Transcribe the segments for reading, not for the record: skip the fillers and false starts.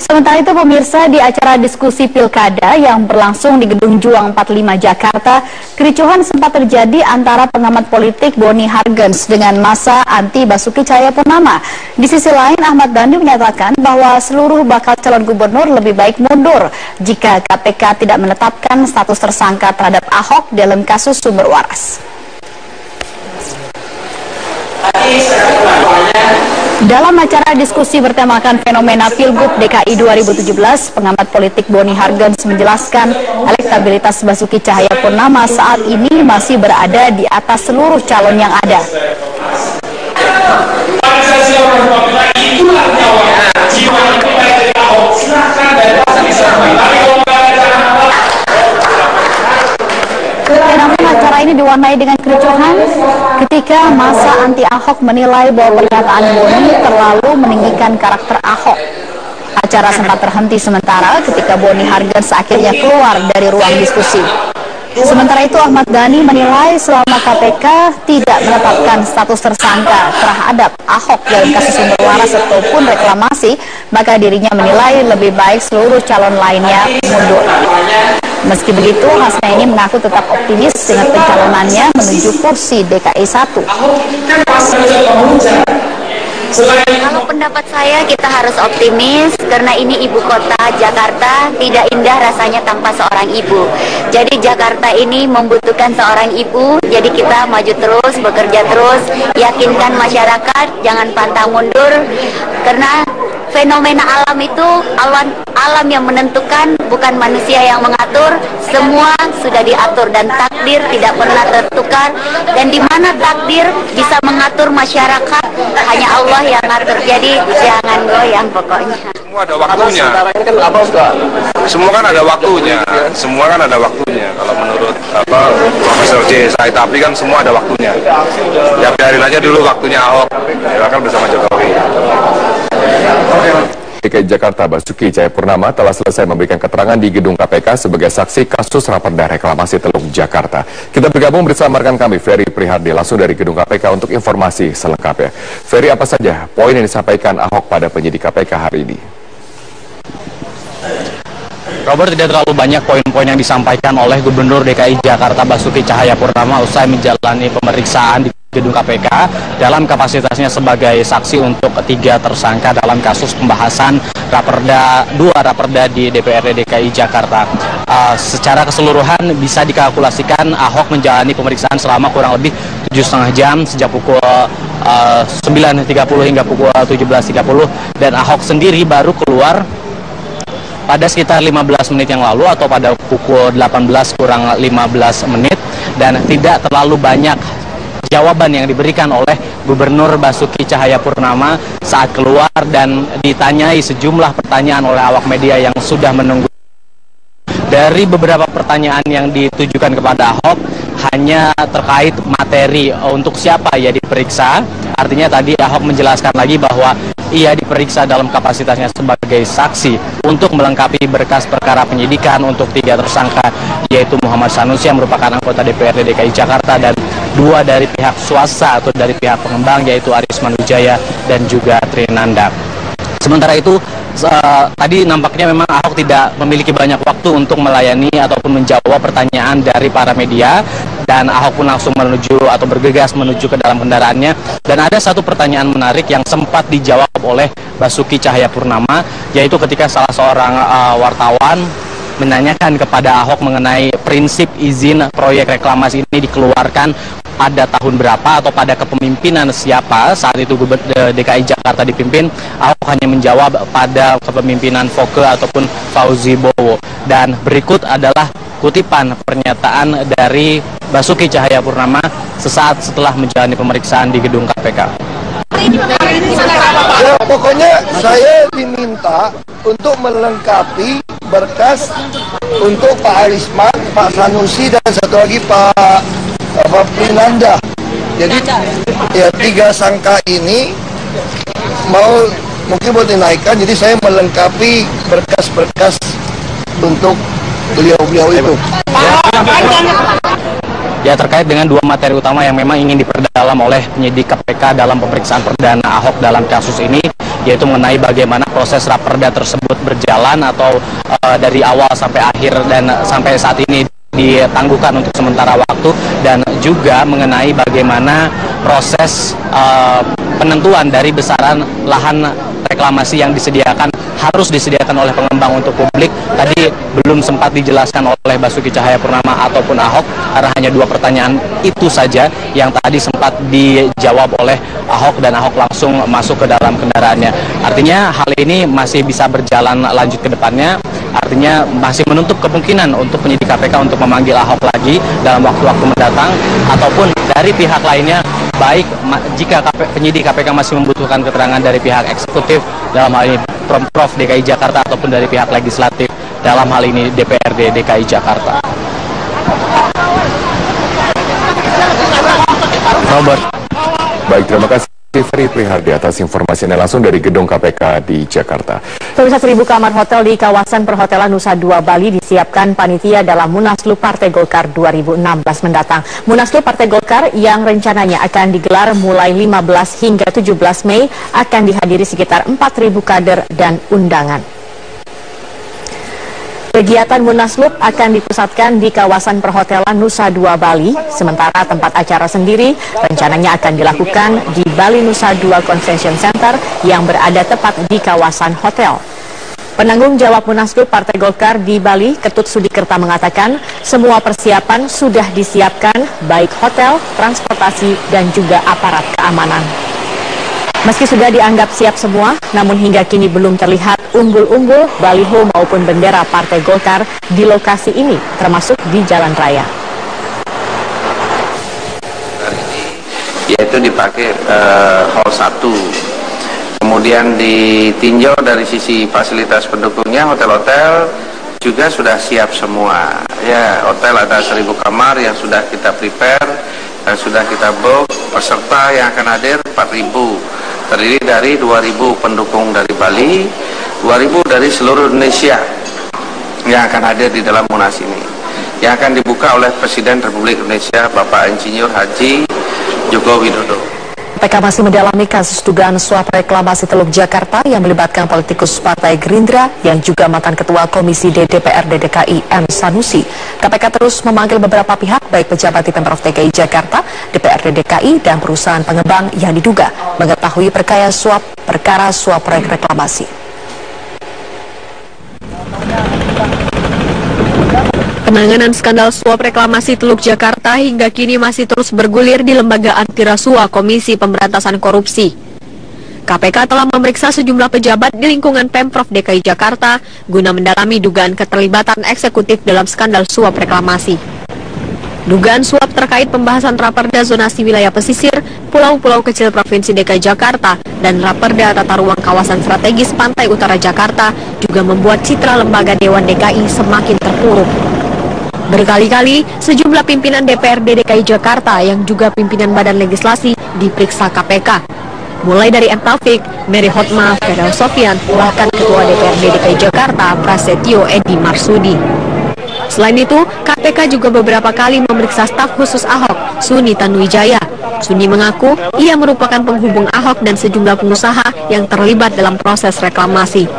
Sementara itu pemirsa, di acara diskusi pilkada yang berlangsung di Gedung Juang 45 Jakarta, kericuhan sempat terjadi antara pengamat politik Boni Hargens dengan massa anti Basuki Cahayapurnama. Di sisi lain, Ahmad Dhani menyatakan bahwa seluruh bakal calon gubernur lebih baik mundur jika KPK tidak menetapkan status tersangka terhadap Ahok dalam kasus sumber waras. Dalam acara diskusi bertemakan fenomena Pilgub DKI 2017, pengamat politik Boni Hargens menjelaskan elektabilitas Basuki Cahayapurnama saat ini masih berada di atas seluruh calon yang ada. Namun acara ini diwarnai dengan kericuhan ketika massa anti Ahok menilai bahwa pernyataan Boni terlalu meninggikan karakter Ahok. Acara sempat terhenti sementara ketika Boni Hargens akhirnya keluar dari ruang diskusi. Sementara itu, Ahmad Dhani menilai selama KPK tidak menetapkan status tersangka terhadap Ahok dalam kasus sumber waras ataupun reklamasi, maka dirinya menilai lebih baik seluruh calon lainnya mundur. Meski begitu, Hasnaini mengaku tetap optimis dengan pencalonannya menuju kursi DKI 1. Kalau pendapat saya, kita harus optimis karena ini ibu kota Jakarta, tidak indah rasanya tanpa seorang ibu. Jadi Jakarta ini membutuhkan seorang ibu, jadi kita maju terus, bekerja terus, yakinkan masyarakat, jangan pantang mundur, karena fenomena alam itu alam yang menentukan, bukan manusia yang mengatur. Semua sudah diatur dan takdir tidak pernah tertukar, dan di mana takdir bisa mengatur masyarakat hanya Allah yang ngatur. Jadi jangan goyang pokoknya. Semua ada waktunya. Semua kan ada waktunya. Semua kan ada waktunya. Kalau menurut Profesor J. Said Apri kan semua ada waktunya. Ya biarin aja dulu waktunya Ahok. Ya kan bersama Jokowi. DKI Jakarta Basuki Cahayapurnama telah selesai memberikan keterangan di gedung KPK sebagai saksi kasus raperda reklamasi Teluk Jakarta. Kita bergabung bersama rekan kami Ferry Prihardi langsung dari gedung KPK untuk informasi selengkapnya. Ferry, apa saja poin yang disampaikan Ahok pada penyidik KPK hari ini? Robert, tidak terlalu banyak poin-poin yang disampaikan oleh Gubernur DKI Jakarta Basuki Cahayapurnama usai menjalani pemeriksaan di gedung KPK dalam kapasitasnya sebagai saksi untuk 3 tersangka dalam kasus pembahasan dua raperda di DPRD DKI Jakarta. Secara keseluruhan bisa dikalkulasikan Ahok menjalani pemeriksaan selama kurang lebih 7,5 jam sejak pukul 9.30 hingga pukul 17.30, dan Ahok sendiri baru keluar pada sekitar 15 menit yang lalu atau pada pukul 18 kurang 15 menit, dan tidak terlalu banyak jawaban yang diberikan oleh Gubernur Basuki Cahayapurnama saat keluar dan ditanyai sejumlah pertanyaan oleh awak media yang sudah menunggu. Dari beberapa pertanyaan yang ditujukan kepada Ahok hanya terkait materi untuk siapa ia diperiksa. Artinya tadi Ahok menjelaskan lagi bahwa ia diperiksa dalam kapasitasnya sebagai saksi untuk melengkapi berkas perkara penyidikan untuk 3 tersangka, yaitu Muhammad Sanusi yang merupakan anggota DPRD DKI Jakarta dan 2 dari pihak swasta atau dari pihak pengembang, yaitu Arisman Wijaya dan juga Trinanda. Sementara itu, tadi nampaknya memang Ahok tidak memiliki banyak waktu untuk melayani ataupun menjawab pertanyaan dari para media, dan Ahok pun langsung menuju atau bergegas menuju ke dalam kendaraannya. Dan ada satu pertanyaan menarik yang sempat dijawab oleh Basuki Cahayapurnama, yaitu ketika salah seorang wartawan menanyakan kepada Ahok mengenai prinsip izin proyek reklamasi ini dikeluarkan pada tahun berapa atau pada kepemimpinan siapa saat itu DKI Jakarta dipimpin. Ahok hanya menjawab pada kepemimpinan Foke ataupun Fauzi Bowo. Dan berikut adalah kutipan pernyataan dari Basuki Cahayapurnama sesaat setelah menjalani pemeriksaan di gedung KPK. Ya, pokoknya saya diminta untuk melengkapi berkas untuk Pak Arisman, Pak Sanusi, dan satu lagi Pak Trinanda. Jadi ya 3 sangka ini mungkin mau dinaikkan, jadi saya melengkapi berkas-berkas untuk beliau-beliau itu. Ya, terkait dengan 2 materi utama yang memang ingin diperdalam oleh penyidik KPK dalam pemeriksaan perdana Ahok dalam kasus ini, yaitu mengenai bagaimana proses raperda tersebut berjalan atau dari awal sampai akhir dan sampai saat ini ditangguhkan untuk sementara waktu, dan juga mengenai bagaimana proses penentuan dari besaran lahan reklamasi yang harus disediakan oleh pengembang untuk publik. Tadi belum sempat dijelaskan oleh Basuki Cahayapurnama ataupun Ahok, karena hanya 2 pertanyaan itu saja yang tadi sempat dijawab oleh Ahok, dan Ahok langsung masuk ke dalam kendaraannya. Artinya hal ini masih bisa berjalan lanjut ke depannya, artinya masih menutup kemungkinan untuk penyidik KPK untuk memanggil Ahok lagi dalam waktu-waktu mendatang, ataupun dari pihak lainnya, baik jika penyidik KPK masih membutuhkan keterangan dari pihak eksekutif, dalam hal ini Pemprov DKI Jakarta, ataupun dari pihak legislatif, dalam hal ini DPRD DKI Jakarta. Robert. Baik, terima kasih Ferry Prihardi atas informasinya langsung dari gedung KPK di Jakarta. Pemirsa, 1000 kamar hotel di kawasan perhotelan Nusa Dua Bali disiapkan panitia dalam Munaslup Partai Golkar 2016 mendatang. Munaslup Partai Golkar yang rencananya akan digelar mulai 15 hingga 17 Mei akan dihadiri sekitar 4.000 kader dan undangan. Kegiatan Munaslup akan dipusatkan di kawasan perhotelan Nusa Dua Bali, sementara tempat acara sendiri rencananya akan dilakukan di Bali Nusa Dua Convention Center yang berada tepat di kawasan hotel. Penanggung jawab Munaslup Partai Golkar di Bali, Ketut Sudikerta, mengatakan semua persiapan sudah disiapkan, baik hotel, transportasi, dan juga aparat keamanan. Meski sudah dianggap siap semua, namun hingga kini belum terlihat umbul-umbul, baliho maupun bendera Partai Golkar di lokasi ini, termasuk di jalan raya. Yaitu dipakai hall 1. Kemudian ditinjau dari sisi fasilitas pendukungnya, hotel-hotel juga sudah siap semua. Ya, hotel ada 1000 kamar yang sudah kita prepare, dan sudah kita book. Peserta yang akan hadir 4.000. Terdiri dari 2.000 pendukung dari Bali, 2.000 dari seluruh Indonesia yang akan hadir di dalam Munas ini, yang akan dibuka oleh Presiden Republik Indonesia Bapak Insinyur Haji Joko Widodo. KPK masih mendalami kasus dugaan suap reklamasi Teluk Jakarta yang melibatkan politikus Partai Gerindra yang juga mantan Ketua Komisi D DPRD DKI M. Sanusi. KPK terus memanggil beberapa pihak, baik pejabat di Pemprov DKI Jakarta, DPRD DKI, dan perusahaan pengembang yang diduga mengetahui perkara suap proyek reklamasi. Penanganan skandal suap reklamasi Teluk Jakarta hingga kini masih terus bergulir di Lembaga Antirasuah Komisi Pemberantasan Korupsi. KPK telah memeriksa sejumlah pejabat di lingkungan Pemprov DKI Jakarta guna mendalami dugaan keterlibatan eksekutif dalam skandal suap reklamasi. Dugaan suap terkait pembahasan raperda zonasi wilayah pesisir, pulau-pulau kecil Provinsi DKI Jakarta, dan raperda tata ruang kawasan strategis Pantai Utara Jakarta juga membuat citra lembaga Dewan DKI semakin terpuruk. Berkali-kali, sejumlah pimpinan DPRD DKI Jakarta yang juga pimpinan badan legislasi diperiksa KPK. Mulai dari M. Taufik, Mary Hotma, Ferdal Sofian, bahkan Ketua DPRD DKI Jakarta, Prasetyo Edi Marsudi. Selain itu, KPK juga beberapa kali memeriksa staf khusus Ahok, Suni Tanuwijaya. Suni mengaku ia merupakan penghubung Ahok dan sejumlah pengusaha yang terlibat dalam proses reklamasi.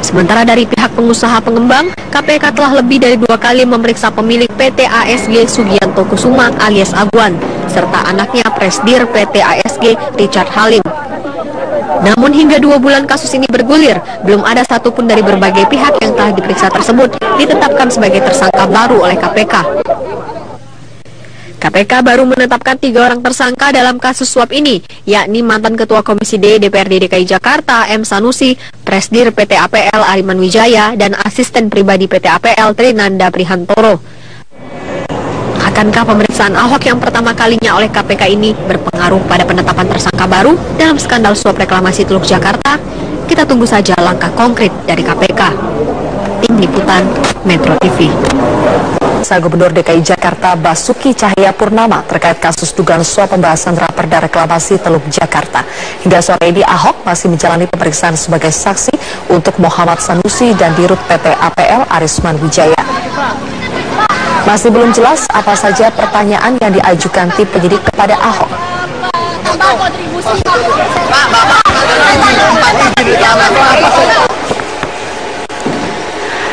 Sementara dari pihak pengusaha pengembang, KPK telah lebih dari 2 kali memeriksa pemilik PT ASG Sugianto Kusuma alias Agwan, serta anaknya Presdir PT ASG Richard Halim. Namun hingga 2 bulan kasus ini bergulir, belum ada satupun dari berbagai pihak yang telah diperiksa tersebut ditetapkan sebagai tersangka baru oleh KPK. KPK baru menetapkan 3 orang tersangka dalam kasus suap ini, yakni mantan Ketua Komisi D DPRD DKI Jakarta M. Sanusi, Presdir PT APL Ariman Wijaya, dan asisten pribadi PT APL Trinanda Prihantoro. Akankah pemeriksaan Ahok yang pertama kalinya oleh KPK ini berpengaruh pada penetapan tersangka baru dalam skandal suap reklamasi Teluk Jakarta? Kita tunggu saja langkah konkret dari KPK. Tim Liputan Metro TV. Gubernur DKI Jakarta Basuki Cahayapurnama terkait kasus dugaan suap pembahasan raperda reklamasi Teluk Jakarta. Hingga sore ini Ahok masih menjalani pemeriksaan sebagai saksi untuk Muhammad Sanusi dan Dirut PT APL Arisman Wijaya. Masih belum jelas apa saja pertanyaan yang diajukan tim penyidik kepada Ahok.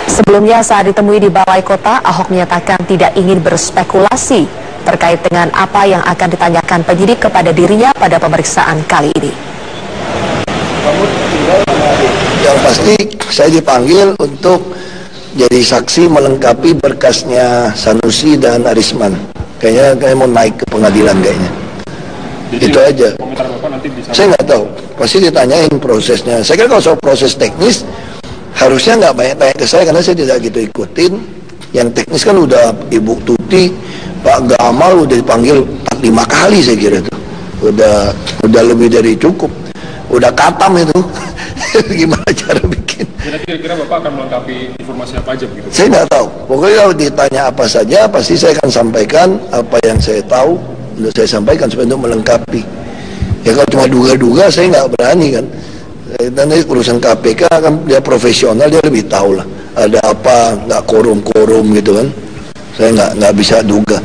Sebelumnya saat ditemui di Balai Kota, Ahok menyatakan tidak ingin berspekulasi terkait dengan apa yang akan ditanyakan penyidik kepada dirinya pada pemeriksaan kali ini. Yang pasti saya dipanggil untuk jadi saksi melengkapi berkasnya Sanusi dan Arisman. Kayaknya mau naik ke pengadilan kayaknya. Jadi, itu aja. Saya nggak tahu. Pasti ditanyain prosesnya. Saya kira kalau soal proses teknis harusnya nggak banyak tanya ke saya karena saya tidak gitu ikutin. Yang teknis kan udah Ibu Tuti, Pak Gamal udah dipanggil 4-5 kali saya kira itu. Udah lebih dari cukup. Udah katam itu. Gimana cara bikin? Kira-kira Bapak akan melengkapi informasi apa aja begitu? Saya nggak tahu. Pokoknya kalau ditanya apa saja, pasti saya akan sampaikan apa yang saya tahu. Untuk saya sampaikan supaya untuk melengkapi. Ya kalau cuma duga-duga, saya nggak berani kan. Dan urusan KPK kan dia profesional, dia lebih tahu lah. Ada apa, nggak korum-korum gitu kan. Saya nggak bisa duga.